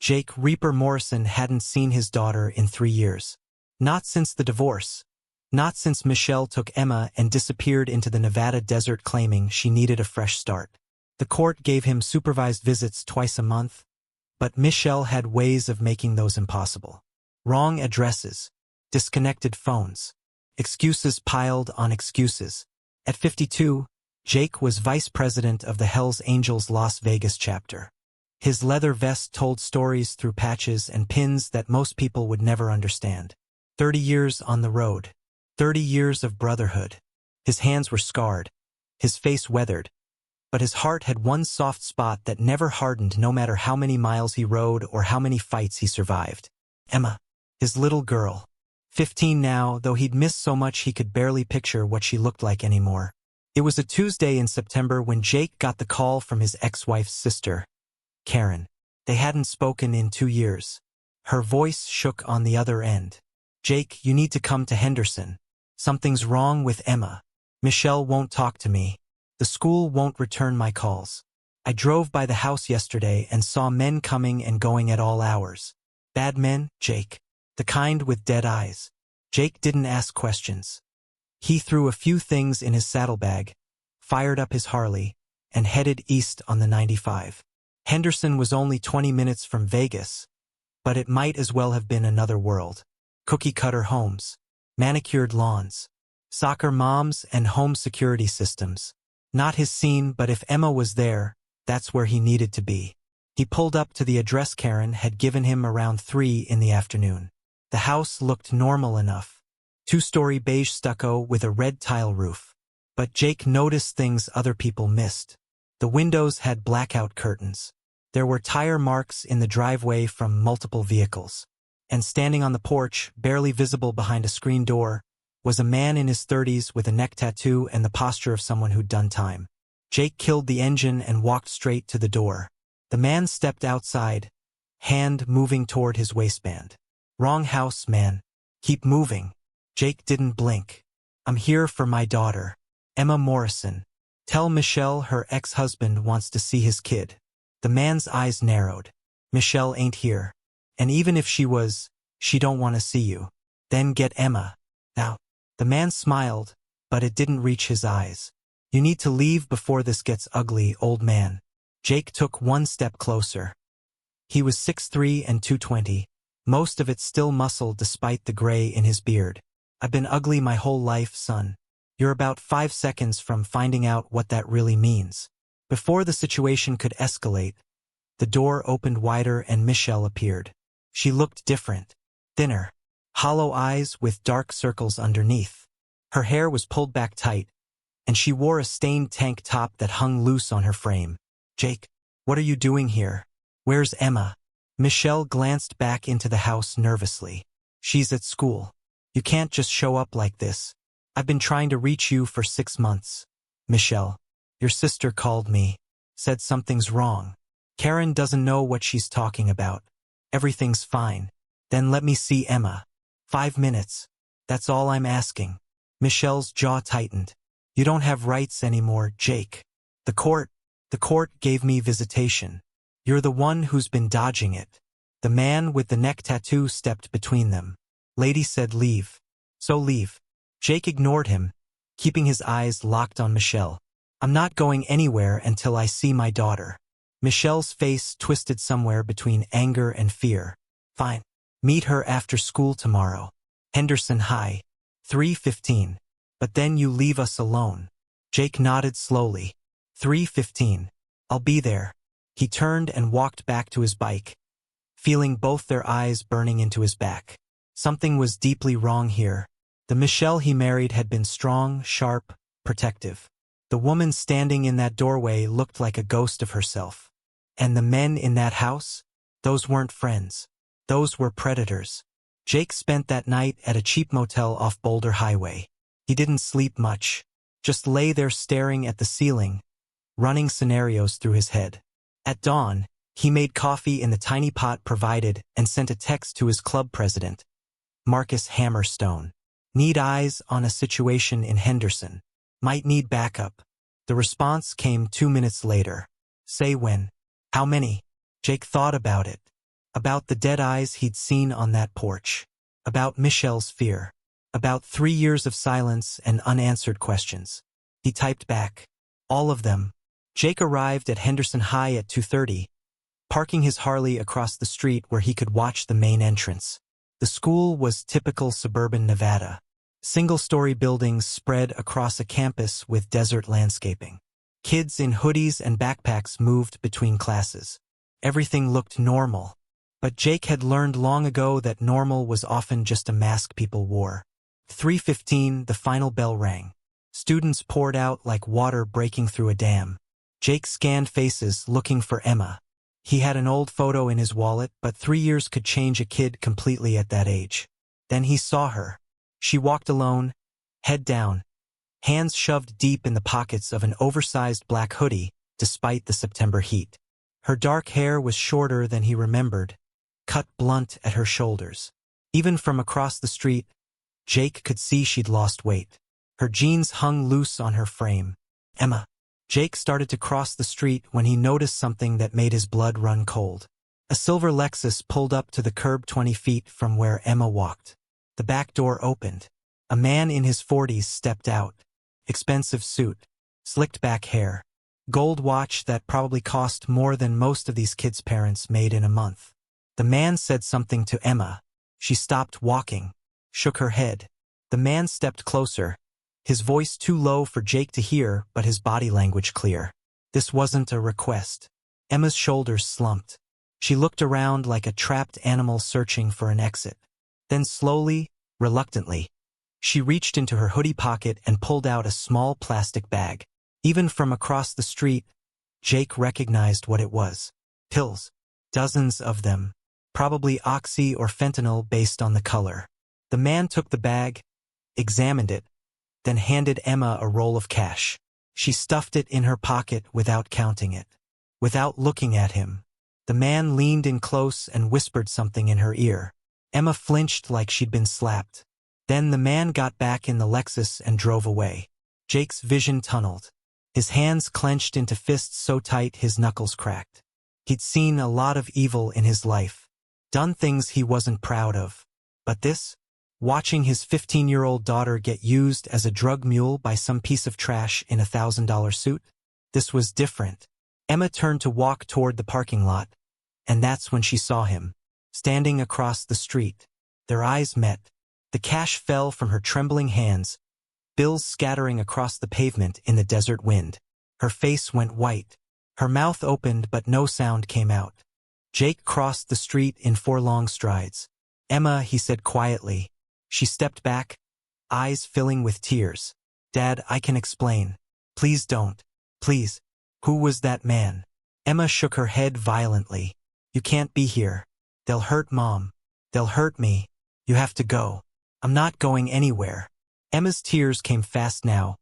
Jake Reaper Morrison hadn't seen his daughter in 3 years. Not since the divorce. Not since Michelle took Emma and disappeared into the Nevada desert claiming she needed a fresh start. The court gave him supervised visits twice a month, but Michelle had ways of making those impossible. Wrong addresses, disconnected phones, excuses piled on excuses. At 52, Jake was vice president of the Hells Angels Las Vegas chapter. His leather vest told stories through patches and pins that most people would never understand. 30 years on the road. 30 years of brotherhood. His hands were scarred, his face weathered, but his heart had one soft spot that never hardened no matter how many miles he rode or how many fights he survived. Emma, his little girl. 15 now, though he'd missed so much he could barely picture what she looked like anymore. It was a Tuesday in September when Jake got the call from his ex-wife's sister, Karen. They hadn't spoken in 2 years. Her voice shook on the other end. Jake, you need to come to Henderson. Something's wrong with Emma. Michelle won't talk to me. The school won't return my calls. I drove by the house yesterday and saw men coming and going at all hours. Bad men, Jake. The kind with dead eyes. Jake didn't ask questions. He threw a few things in his saddlebag, fired up his Harley, and headed east on the 95. Henderson was only 20 minutes from Vegas, but it might as well have been another world. Cookie-cutter homes, manicured lawns, soccer moms, and home security systems. Not his scene, but if Emma was there, that's where he needed to be. He pulled up to the address Karen had given him around 3 in the afternoon. The house looked normal enough. 2-story beige stucco with a red tile roof. But Jake noticed things other people missed. The windows had blackout curtains. There were tire marks in the driveway from multiple vehicles. And standing on the porch, barely visible behind a screen door, was a man in his 30s with a neck tattoo and the posture of someone who'd done time. Jake killed the engine and walked straight to the door. The man stepped outside, hand moving toward his waistband. Wrong house, man. Keep moving. Jake didn't blink. I'm here for my daughter, Emma Morrison. Tell Michelle her ex-husband wants to see his kid. The man's eyes narrowed. Michelle ain't here. And even if she was, she don't want to see you. Then get Emma. Now. The man smiled, but it didn't reach his eyes. You need to leave before this gets ugly, old man. Jake took one step closer. He was 6'3" and 220, most of it still muscle despite the gray in his beard. I've been ugly my whole life, son. You're about 5 seconds from finding out what that really means. Before the situation could escalate, the door opened wider and Michelle appeared. She looked different, thinner, hollow eyes with dark circles underneath. Her hair was pulled back tight, and she wore a stained tank top that hung loose on her frame. Jake, what are you doing here? Where's Emma? Michelle glanced back into the house nervously. She's at school. You can't just show up like this. I've been trying to reach you for 6 months. Michelle, your sister called me, said something's wrong. Karen doesn't know what she's talking about. Everything's fine. Then let me see Emma. 5 minutes. That's all I'm asking. Michelle's jaw tightened. You don't have rights anymore, Jake. The court gave me visitation. You're the one who's been dodging it. The man with the neck tattoo stepped between them. Lady said leave. So leave. Jake ignored him, keeping his eyes locked on Michelle. I'm not going anywhere until I see my daughter. Michelle's face twisted somewhere between anger and fear. Fine. Meet her after school tomorrow. Henderson High. 3:15. But then you leave us alone. Jake nodded slowly. 3:15. I'll be there. He turned and walked back to his bike, feeling both their eyes burning into his back. Something was deeply wrong here. The Michelle he married had been strong, sharp, protective. The woman standing in that doorway looked like a ghost of herself. And the men in that house? Those weren't friends. Those were predators. Jake spent that night at a cheap motel off Boulder Highway. He didn't sleep much, just lay there staring at the ceiling, running scenarios through his head. At dawn, he made coffee in the tiny pot provided and sent a text to his club president, Marcus Hammerstone. Need eyes on a situation in Henderson. Might need backup. The response came 2 minutes later. Say when. How many? Jake thought about it. About the dead eyes he'd seen on that porch. About Michelle's fear. About 3 years of silence and unanswered questions. He typed back. All of them. Jake arrived at Henderson High at 2:30, parking his Harley across the street where he could watch the main entrance. The school was typical suburban Nevada. Single-story buildings spread across a campus with desert landscaping. Kids in hoodies and backpacks moved between classes. Everything looked normal. But Jake had learned long ago that normal was often just a mask people wore. 3:15, the final bell rang. Students poured out like water breaking through a dam. Jake scanned faces, looking for Emma. He had an old photo in his wallet, but 3 years could change a kid completely at that age. Then he saw her. She walked alone, head down, hands shoved deep in the pockets of an oversized black hoodie, despite the September heat. Her dark hair was shorter than he remembered, cut blunt at her shoulders. Even from across the street, Jake could see she'd lost weight. Her jeans hung loose on her frame. Emma. Jake started to cross the street when he noticed something that made his blood run cold. A silver Lexus pulled up to the curb 20 feet from where Emma walked. The back door opened. A man in his 40s stepped out. Expensive suit, slicked back hair, gold watch that probably cost more than most of these kids' parents made in a month. The man said something to Emma. She stopped walking, shook her head. The man stepped closer, his voice too low for Jake to hear, but his body language clear. This wasn't a request. Emma's shoulders slumped. She looked around like a trapped animal searching for an exit. Then slowly, reluctantly, she reached into her hoodie pocket and pulled out a small plastic bag. Even from across the street, Jake recognized what it was. Pills. Dozens of them. Probably oxy or fentanyl based on the color. The man took the bag, examined it, then handed Emma a roll of cash. She stuffed it in her pocket without counting it. Without looking at him, the man leaned in close and whispered something in her ear. Emma flinched like she'd been slapped. Then the man got back in the Lexus and drove away. Jake's vision tunneled. His hands clenched into fists so tight his knuckles cracked. He'd seen a lot of evil in his life, done things he wasn't proud of. But this? Watching his 15-year-old daughter get used as a drug mule by some piece of trash in a $1,000 suit? This was different. Emma turned to walk toward the parking lot, and that's when she saw him, standing across the street. Their eyes met. The cash fell from her trembling hands, bills scattering across the pavement in the desert wind. Her face went white. Her mouth opened, but no sound came out. Jake crossed the street in 4 long strides. Emma, he said quietly. She stepped back, eyes filling with tears. Dad, I can explain. Please don't. Please. Who was that man? Emma shook her head violently. You can't be here. They'll hurt Mom. They'll hurt me. You have to go. I'm not going anywhere. Emma's tears came fast now,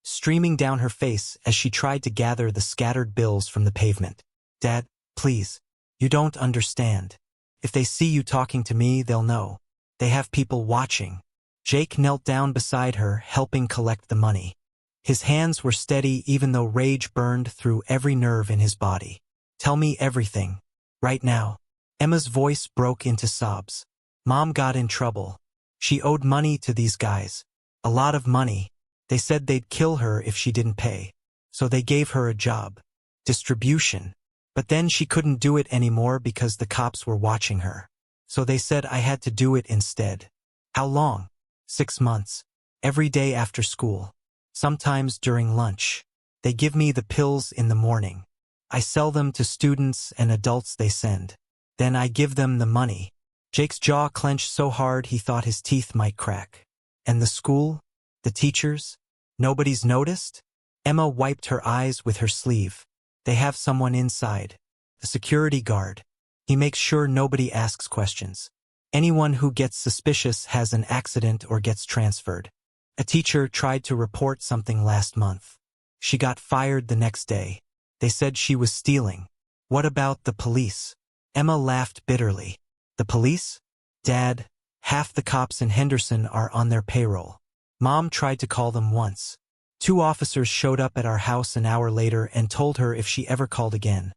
streaming down her face as she tried to gather the scattered bills from the pavement. Dad, please. You don't understand. If they see you talking to me, they'll know. They have people watching. Jake knelt down beside her, helping collect the money. His hands were steady even though rage burned through every nerve in his body. Tell me everything. Right now. Emma's voice broke into sobs. Mom got in trouble. She owed money to these guys. A lot of money. They said they'd kill her if she didn't pay. So they gave her a job. Distribution. But then she couldn't do it anymore because the cops were watching her. So they said I had to do it instead. How long? 6 months. Every day after school. Sometimes during lunch. They give me the pills in the morning. I sell them to students and adults they send. Then I give them the money. Jake's jaw clenched so hard he thought his teeth might crack. And the school? The teachers? Nobody's noticed? Emma wiped her eyes with her sleeve. They have someone inside. A security guard. He makes sure nobody asks questions. Anyone who gets suspicious has an accident or gets transferred. A teacher tried to report something last month. She got fired the next day. They said she was stealing. What about the police? Emma laughed bitterly. The police? Dad, half the cops in Henderson are on their payroll. Mom tried to call them once. 2 officers showed up at our house an hour later and told her if she ever called again,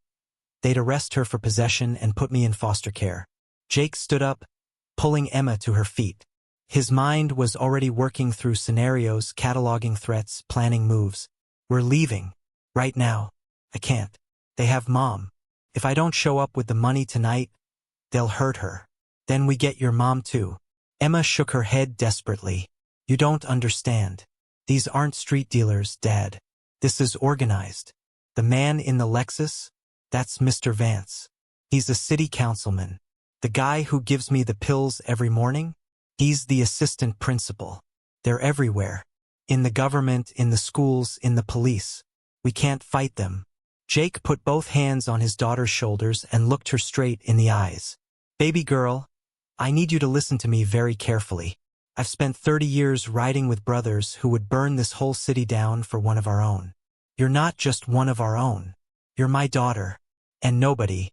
They'd arrest her for possession and put me in foster care. Jake stood up, pulling Emma to her feet. His mind was already working through scenarios, cataloging threats, planning moves. We're leaving. Right now. I can't. They have Mom. If I don't show up with the money tonight, they'll hurt her. Then we get your mom too. Emma shook her head desperately. You don't understand. These aren't street dealers, Dad. This is organized. The man in the Lexus? That's Mr. Vance. He's a city councilman. The guy who gives me the pills every morning? He's the assistant principal. They're everywhere. In the government, in the schools, in the police. We can't fight them. Jake put both hands on his daughter's shoulders and looked her straight in the eyes. Baby girl, I need you to listen to me very carefully. I've spent 30 years riding with brothers who would burn this whole city down for one of our own. You're not just one of our own. You're my daughter. And nobody.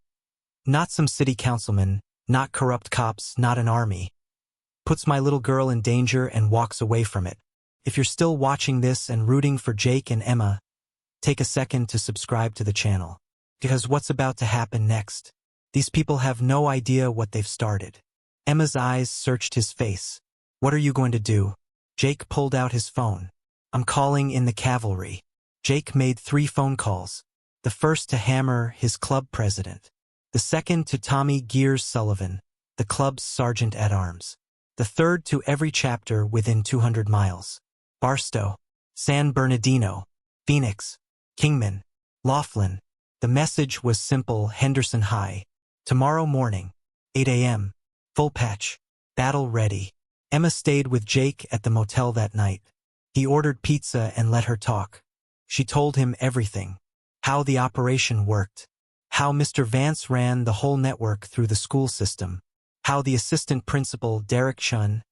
Not some city councilman, not corrupt cops, not an army. Puts my little girl in danger and walks away from it. If you're still watching this and rooting for Jake and Emma, take a second to subscribe to the channel. Because what's about to happen next? These people have no idea what they've started. Emma's eyes searched his face. What are you going to do? Jake pulled out his phone. I'm calling in the cavalry. Jake made 3 phone calls. The first to Hammer, his club president. The second to Tommy Gears Sullivan, the club's sergeant-at-arms. The third to every chapter within 200 miles. Barstow, San Bernardino, Phoenix, Kingman, Laughlin. The message was simple: Henderson High. Tomorrow morning, 8 a.m. Full patch. Battle ready. Emma stayed with Jake at the motel that night. He ordered pizza and let her talk. She told him everything. How the operation worked. How Mr. Vance ran the whole network through the school system. How the assistant principal, Derek Chun,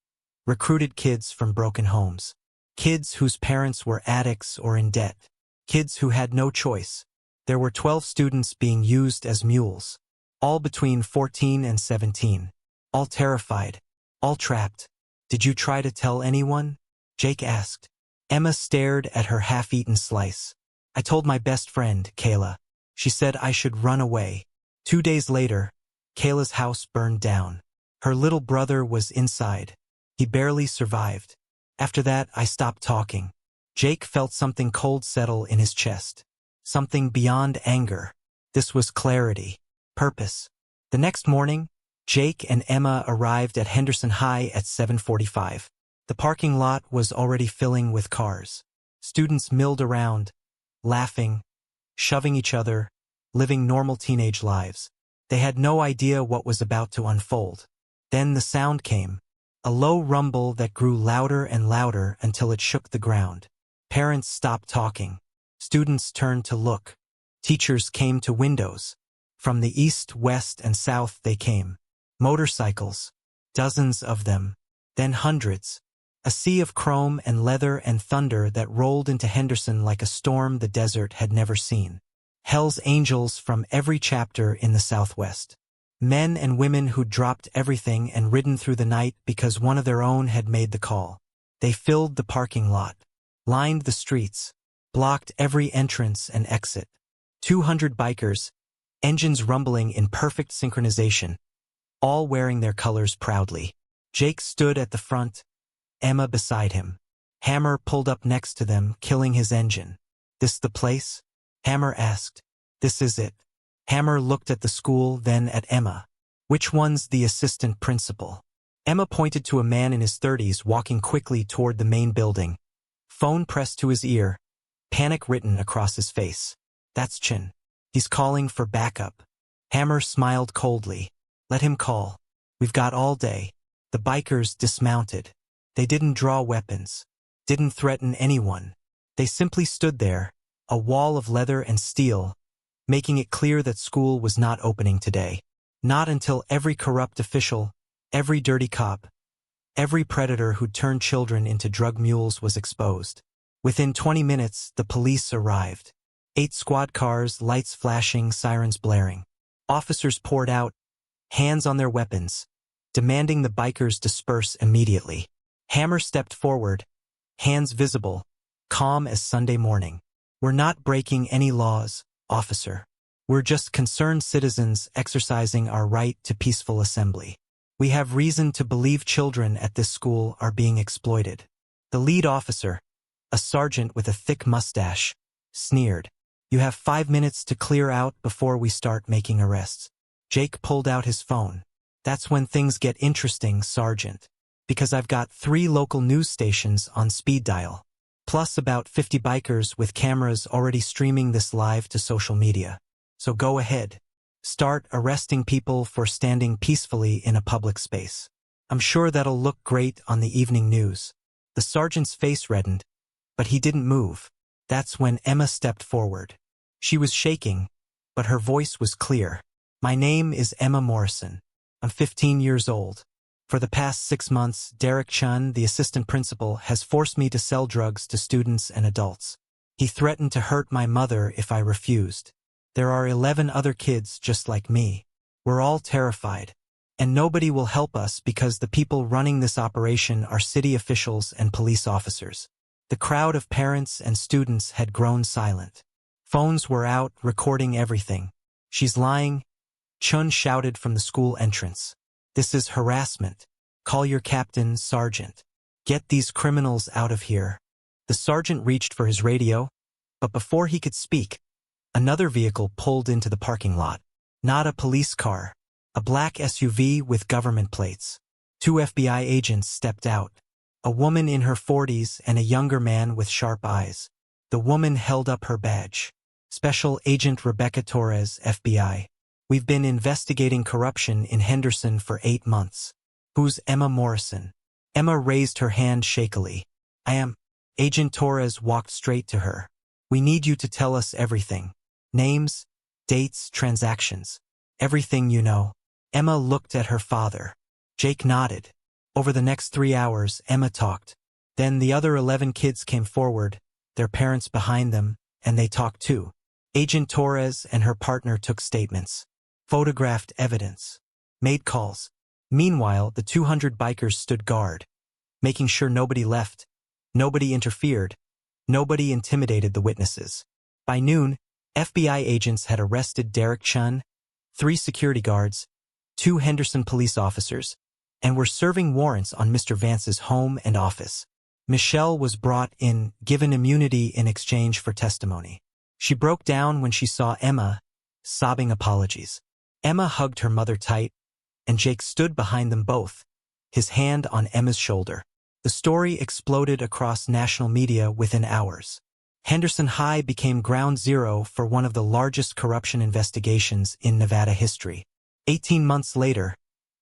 recruited kids from broken homes. Kids whose parents were addicts or in debt. Kids who had no choice. There were 12 students being used as mules. All between 14 and 17. All terrified. All trapped. Did you try to tell anyone? Jake asked. Emma stared at her half-eaten slice. I told my best friend, Kayla. She said I should run away. 2 days later, Kayla's house burned down. Her little brother was inside. He barely survived. After that, I stopped talking. Jake felt something cold settle in his chest. Something beyond anger. This was clarity. Purpose. The next morning, Jake and Emma arrived at Henderson High at 7:45. The parking lot was already filling with cars. Students milled around, laughing, shoving each other, living normal teenage lives. They had no idea what was about to unfold. Then the sound came, a low rumble that grew louder and louder until it shook the ground. Parents stopped talking. Students turned to look. Teachers came to windows. From the east, west, and south they came. Motorcycles. Dozens of them. Then hundreds. A sea of chrome and leather and thunder that rolled into Henderson like a storm the desert had never seen. Hell's Angels from every chapter in the Southwest. Men and women who dropped everything and ridden through the night because one of their own had made the call. They filled the parking lot, lined the streets, blocked every entrance and exit. 200 bikers, engines rumbling in perfect synchronization, all wearing their colors proudly. Jake stood at the front, Emma beside him. Hammer pulled up next to them, killing his engine. This the place? Hammer asked. This is it. Hammer looked at the school, then at Emma. Which one's the assistant principal? Emma pointed to a man in his 30s walking quickly toward the main building. Phone pressed to his ear, panic written across his face. That's Chin. He's calling for backup. Hammer smiled coldly. Let him call. We've got all day. The bikers dismounted. They didn't draw weapons. Didn't threaten anyone. They simply stood there, a wall of leather and steel, making it clear that school was not opening today. Not until every corrupt official, every dirty cop, every predator who turned children into drug mules was exposed. Within 20 minutes, the police arrived. 8 squad cars, lights flashing, sirens blaring. Officers poured out, hands on their weapons, demanding the bikers disperse immediately. Hammer stepped forward, hands visible, calm as Sunday morning. We're not breaking any laws, officer. We're just concerned citizens exercising our right to peaceful assembly. We have reason to believe children at this school are being exploited. The lead officer, a sergeant with a thick mustache, sneered. You have 5 minutes to clear out before we start making arrests. Jake pulled out his phone. That's when things get interesting, Sergeant. Because I've got 3 local news stations on speed dial. Plus about 50 bikers with cameras already streaming this live to social media. So go ahead. Start arresting people for standing peacefully in a public space. I'm sure that'll look great on the evening news. The sergeant's face reddened, but he didn't move. That's when Emma stepped forward. She was shaking, but her voice was clear. My name is Emma Morrison. I'm 15 years old. For the past 6 months, Derek Chun, the assistant principal, has forced me to sell drugs to students and adults. He threatened to hurt my mother if I refused. There are 11 other kids just like me. We're all terrified. And nobody will help us because the people running this operation are city officials and police officers. The crowd of parents and students had grown silent. Phones were out, recording everything. She's lying, Chun shouted from the school entrance. This is harassment. Call your captain, Sergeant. Get these criminals out of here. The sergeant reached for his radio, but before he could speak, another vehicle pulled into the parking lot. Not a police car. A black SUV with government plates. 2 FBI agents stepped out. A woman in her 40s and a younger man with sharp eyes. The woman held up her badge. Special Agent Rebecca Torres, FBI. We've been investigating corruption in Henderson for 8 months. Who's Emma Morrison? Emma raised her hand shakily. I am. Agent Torres walked straight to her. We need you to tell us everything. Names, dates, transactions. Everything you know. Emma looked at her father. Jake nodded. Over the next 3 hours, Emma talked. Then the other 11 kids came forward, their parents behind them, and they talked too. Agent Torres and her partner took statements. Photographed evidence. Made calls. Meanwhile, the 200 bikers stood guard, making sure nobody left, nobody interfered, nobody intimidated the witnesses. By noon, FBI agents had arrested Derek Chun, 3 security guards, 2 Henderson police officers, and were serving warrants on Mr. Vance's home and office. Michelle was brought in, given immunity in exchange for testimony. She broke down when she saw Emma, sobbing apologies. Emma hugged her mother tight, and Jake stood behind them both, his hand on Emma's shoulder. The story exploded across national media within hours. Henderson High became ground zero for one of the largest corruption investigations in Nevada history. 18 months later,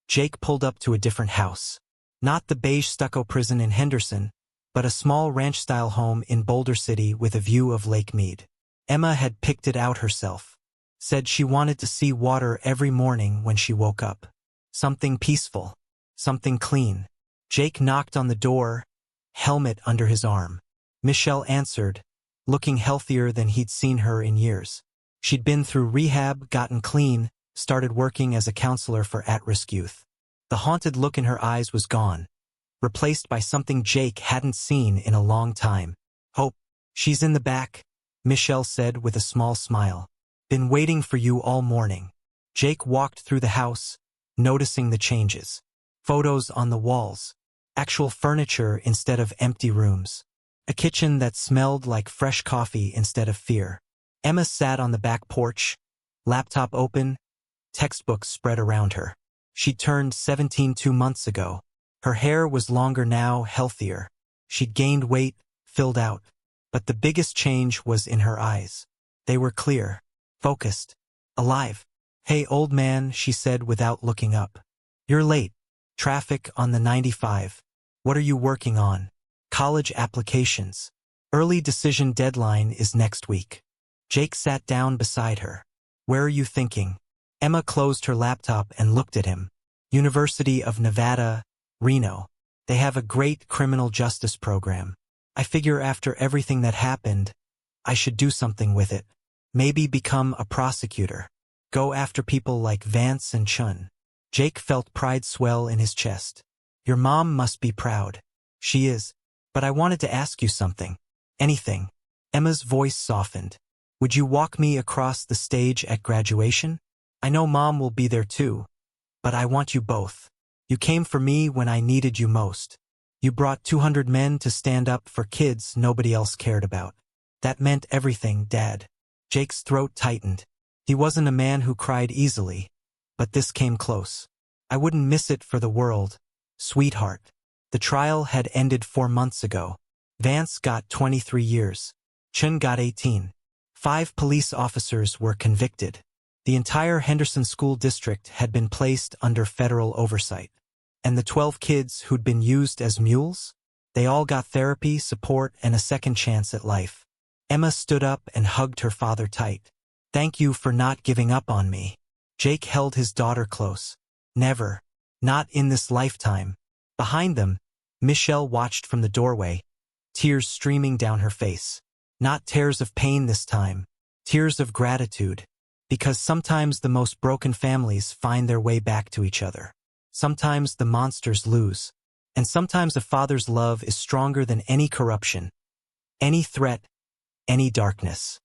Jake pulled up to a different house. Not the beige stucco prison in Henderson, but a small ranch-style home in Boulder City with a view of Lake Mead. Emma had picked it out herself. Said she wanted to see water every morning when she woke up. Something peaceful. Something clean. Jake knocked on the door, helmet under his arm. Michelle answered, looking healthier than he'd seen her in years. She'd been through rehab, gotten clean, started working as a counselor for at-risk youth. The haunted look in her eyes was gone, replaced by something Jake hadn't seen in a long time. Hope, she's in the back, Michelle said with a small smile. Been waiting for you all morning. Jake walked through the house, noticing the changes. Photos on the walls. Actual furniture instead of empty rooms. A kitchen that smelled like fresh coffee instead of fear. Emma sat on the back porch, laptop open, textbooks spread around her. She'd turned 17 2 months ago. Her hair was longer now, healthier. She'd gained weight, filled out. But the biggest change was in her eyes. They were clear. Focused. Alive. Hey, old man, she said without looking up. You're late. Traffic on the 95. What are you working on? College applications. Early decision deadline is next week. Jake sat down beside her. Where are you thinking? Emma closed her laptop and looked at him. University of Nevada, Reno. They have a great criminal justice program. I figure after everything that happened, I should do something with it. Maybe become a prosecutor. Go after people like Vance and Chun. Jake felt pride swell in his chest. Your mom must be proud. She is. But I wanted to ask you something. Anything. Emma's voice softened. Would you walk me across the stage at graduation? I know Mom will be there too, but I want you both. You came for me when I needed you most. You brought 200 men to stand up for kids nobody else cared about. That meant everything, Dad. Jake's throat tightened. He wasn't a man who cried easily, but this came close. I wouldn't miss it for the world, sweetheart. The trial had ended 4 months ago. Vance got 23 years. Chun got 18. 5 police officers were convicted. The entire Henderson School District had been placed under federal oversight. And the 12 kids who'd been used as mules? They all got therapy, support, and a second chance at life. Emma stood up and hugged her father tight. Thank you for not giving up on me. Jake held his daughter close. Never. Not in this lifetime. Behind them, Michelle watched from the doorway, tears streaming down her face. Not tears of pain this time, tears of gratitude. Because sometimes the most broken families find their way back to each other. Sometimes the monsters lose. And sometimes a father's love is stronger than any corruption, any threat, any darkness.